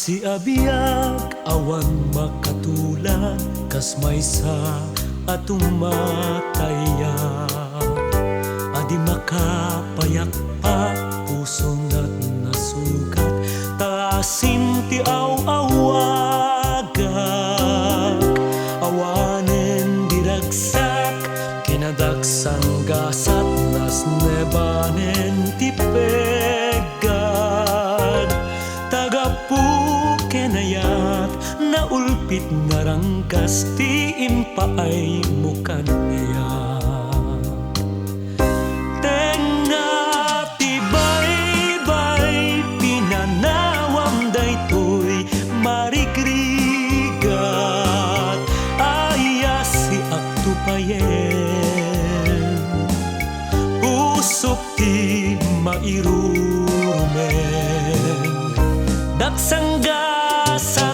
Si abiyag awan makatulad kas maysa atong mataya. Adi makapayakpak puso na't nasukat, taasin ti aw-awagak. Awanen diragsak kinadagsang gasat nas nebanen ti pegad. Tagapu kenayat na ulpit nga rangkas ti impaay mukan niya. Tenga ti baybay pinanawam daytoy marigrigat, aya si aktupayen pusok ti mairurumen. Dagsangga sa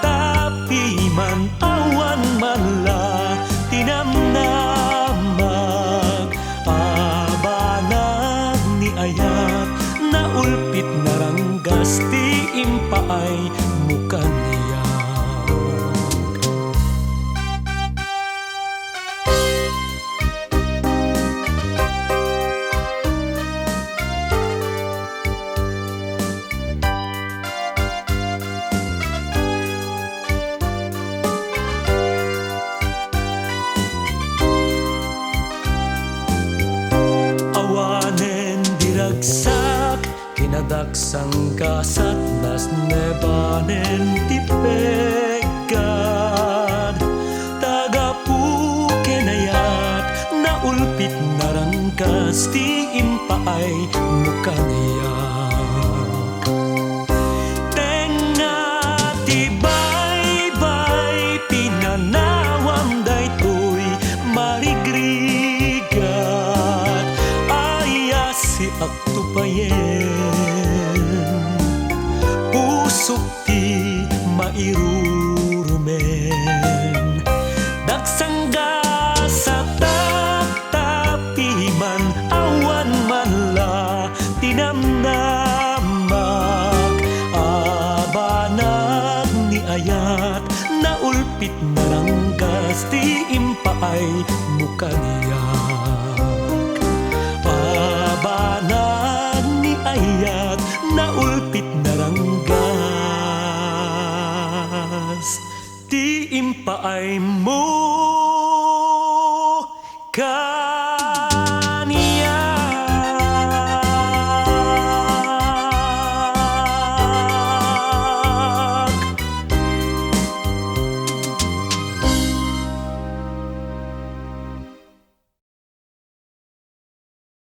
tapi man awan man la tinamnamag, abanag ni ayat na ulpit na ranggas ti impaay mukan niya. Awanen diragsak kinadagsang kasat nas nebanen ti pegad. Tagapu kenayat na ulpit na rangkas ti impaay mukan niya. Tenga ti baybay pinanawam daytoy marigrigat, si aktupayen pusok ti mairurumen. Dagsangga sa tapi man awan man la tinamnamag, abanag ni ayat na ulpit na ranggas ti impaay mukan niya. Abanag ni ayat na ulpit na ranggas ti impaay mukan